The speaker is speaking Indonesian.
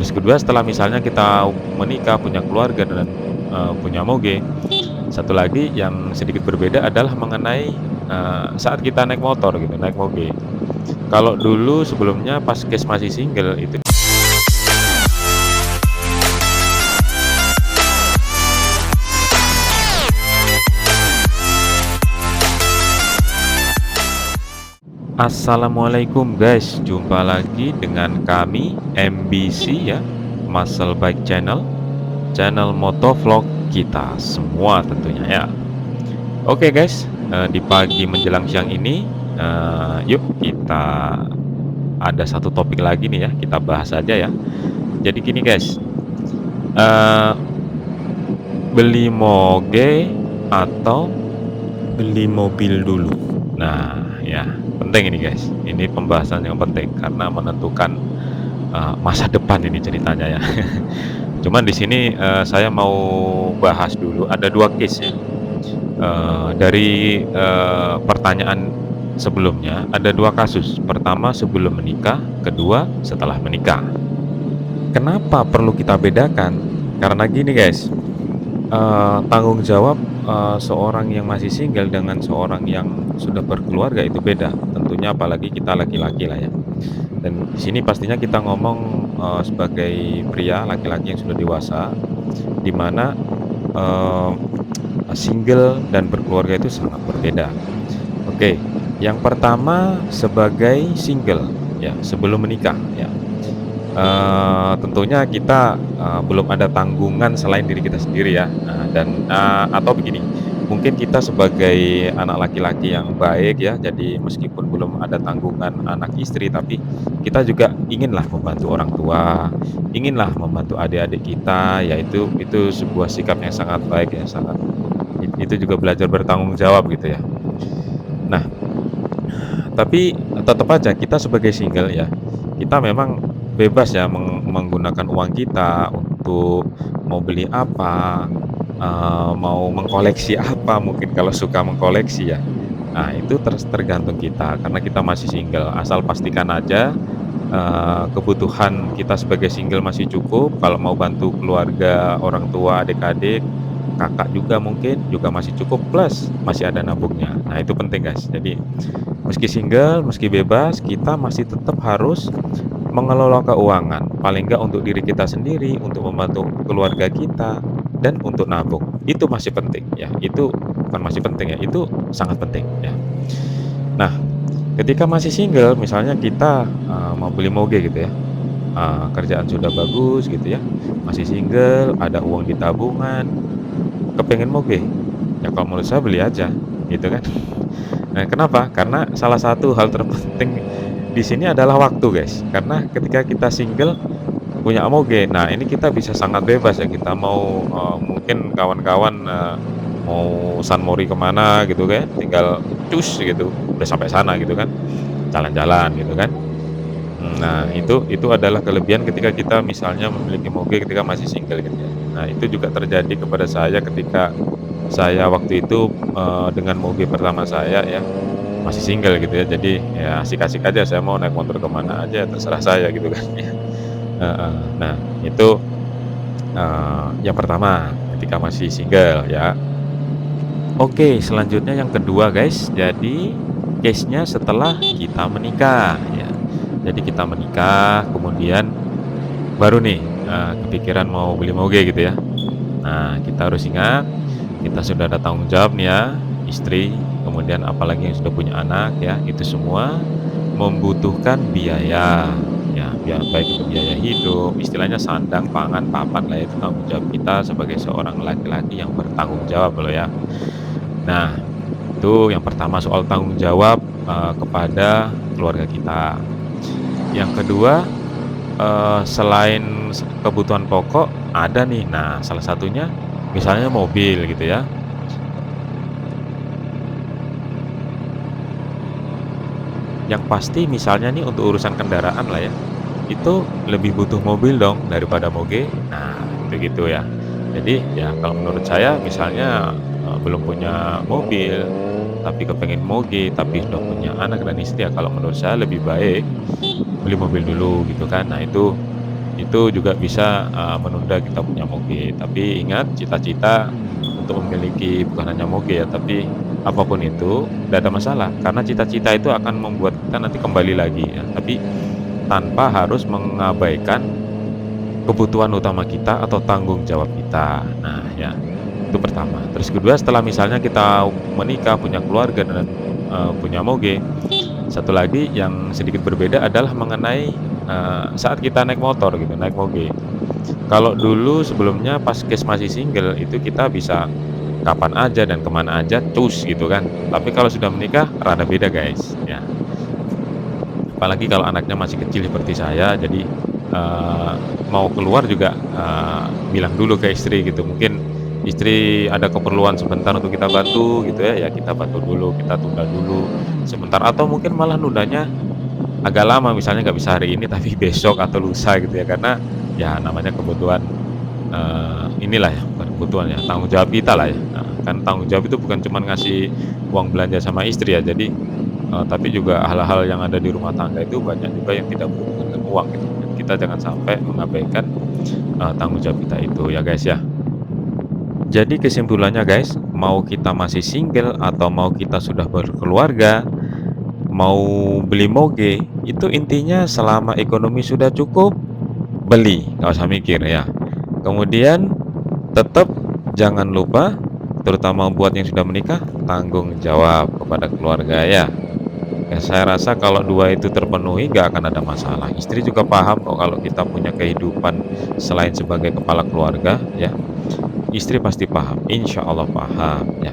Terus kedua setelah misalnya kita menikah, punya keluarga dan, punya moge, satu lagi yang sedikit berbeda adalah mengenai, saat kita naik motor gitu, naik moge. Kalau dulu sebelumnya pas Case masih single itu. Assalamualaikum guys, jumpa lagi dengan kami MBC ya, Muscle Bike Channel, channel motovlog kita semua tentunya ya. Oke guys, di pagi menjelang siang ini, yuk kita ada satu topik lagi nih ya, kita bahas aja ya. Jadi gini guys, eee, beli moge atau beli mobil dulu? Nah ya, penting ini guys, ini pembahasan yang penting karena menentukan, masa depan ini ceritanya ya. Cuman di sini, saya mau bahas dulu ada 2 case ya, dari, pertanyaan sebelumnya ada 2 kasus. Pertama sebelum menikah, kedua setelah menikah. Kenapa perlu kita bedakan? Karena gini guys, tanggung jawab, seorang yang masih single dengan seorang yang sudah berkeluarga itu beda, tentunya apalagi kita laki-laki lah ya. Dan di sini pastinya kita ngomong, sebagai pria laki-laki yang sudah dewasa, di mana, eee, single dan berkeluarga itu sangat berbeda. Oke, yang pertama sebagai single ya, sebelum menikah ya. Tentunya kita, belum ada tanggungan selain diri kita sendiri ya, dan, atau begini, mungkin kita sebagai anak laki-laki yang baik ya, jadi meskipun belum ada tanggungan anak istri, tapi kita juga inginlah membantu orang tua, inginlah membantu adik-adik kita, yaitu itu sebuah sikap yang sangat baik ya, sangat itu juga belajar bertanggung jawab gitu ya. Nah, tapi tetap aja kita sebagai single ya, kita memang bebas ya menggunakan uang kita untuk mau beli apa, mau mengkoleksi apa mungkin kalau suka mengkoleksi ya. Nah itu tergantung kita karena kita masih single, asal pastikan aja, kebutuhan kita sebagai single masih cukup, kalau mau bantu keluarga, orang tua, adik-adik, kakak juga mungkin juga masih cukup, plus masih ada nabungnya. Nah itu penting guys, jadi meski single, meski bebas, kita masih tetap harus mengelola keuangan, paling nggak untuk diri kita sendiri, untuk membantu keluarga kita, dan untuk nabung. Itu masih penting ya, itu bukan masih penting ya, itu sangat penting ya. Nah, ketika masih single, misalnya kita, mau beli moge gitu ya, kerjaan sudah bagus gitu ya, masih single, ada uang di tabungan, kepengen moge, ya kalau menurut saya beli aja, gitu kan. Nah, kenapa? Karena salah satu hal terpenting di sini adalah waktu, guys. Karena ketika kita single punya moge, nah ini kita bisa sangat bebas ya, kita mau, mungkin kawan-kawan, mau San Mori kemana gitu kan, tinggal cus gitu, udah sampai sana gitu kan, jalan-jalan gitu kan. Nah itu adalah kelebihan ketika kita misalnya memiliki moge ketika masih single gitu ya. Nah itu juga terjadi kepada saya ketika saya waktu itu, dengan moge pertama saya ya, masih single gitu ya, jadi ya asik-asik aja, saya mau naik motor kemana aja terserah saya gitu kan ya. Heeh. Nah itu, yang pertama ketika masih single ya. Oke selanjutnya yang kedua guys, jadi case-nya setelah kita menikah ya. Jadi kita menikah kemudian baru nih, kepikiran mau beli moge gitu ya. Nah kita harus ingat, kita sudah ada tanggung jawab nih ya, istri, kemudian apalagi yang sudah punya anak ya, itu semua membutuhkan biaya, ya baik itu biaya hidup, istilahnya sandang, pangan, papan lah ya, itu tanggung jawab kita sebagai seorang laki-laki yang bertanggung jawab loh ya. Nah, itu yang pertama soal tanggung jawab, kepada keluarga kita. Yang kedua, selain kebutuhan pokok ada nih, nah salah satunya misalnya mobil gitu ya. Yang pasti misalnya nih untuk urusan kendaraan lah ya, itu lebih butuh mobil dong daripada moge. Nah, itu gitu ya. Jadi ya kalau menurut saya misalnya, belum punya mobil, tapi kepengen moge, tapi sudah punya anak dan istri, ya kalau menurut saya lebih baik beli mobil dulu gitu kan. Nah itu juga bisa, menunda kita punya moge. Tapi ingat cita-cita untuk memiliki bukan hanya moge ya, tapi apapun itu tidak ada masalah, karena cita-cita itu akan membuat kita nanti kembali lagi ya, tapi tanpa harus mengabaikan kebutuhan utama kita atau tanggung jawab kita. Nah ya, itu pertama. Terus kedua setelah misalnya kita menikah, punya keluarga dan, punya moge, satu lagi yang sedikit berbeda adalah mengenai, saat kita naik motor gitu, naik moge. Kalau dulu sebelumnya pas Kes masih single itu kita bisa kapan aja dan kemana aja cus gitu kan. Tapi kalau sudah menikah rada beda guys, ya. Apalagi kalau anaknya masih kecil seperti saya, jadi, mau keluar juga, bilang dulu ke istri gitu. Mungkin istri ada keperluan sebentar untuk kita bantu gitu ya, ya kita bantu dulu, kita tunda dulu sebentar atau mungkin malah nundanya agak lama, misalnya nggak bisa hari ini tapi besok atau lusa gitu ya, karena ya namanya kebutuhan, inilah ya, bukan kebutuhan ya, tanggung jawab kita lah ya. Nah, kan tanggung jawab itu bukan cuman ngasih uang belanja sama istri ya, jadi, tapi juga hal-hal yang ada di rumah tangga itu banyak juga yang tidak berhubungan dengan uang gitu, dan kita jangan sampai mengabaikan, tanggung jawab kita itu ya, guys, ya. Jadi kesimpulannya guys, mau kita masih single atau mau kita sudah berkeluarga, mau beli moge, itu intinya selama ekonomi sudah cukup, beli, nggak usah mikir ya. Kemudian tetap jangan lupa, terutama buat yang sudah menikah, tanggung jawab kepada keluarga ya. Ya saya rasa kalau dua itu terpenuhi nggak akan ada masalah. Istri juga paham kok kalau kita punya kehidupan selain sebagai kepala keluarga ya. Istri pasti paham, insya Allah paham ya.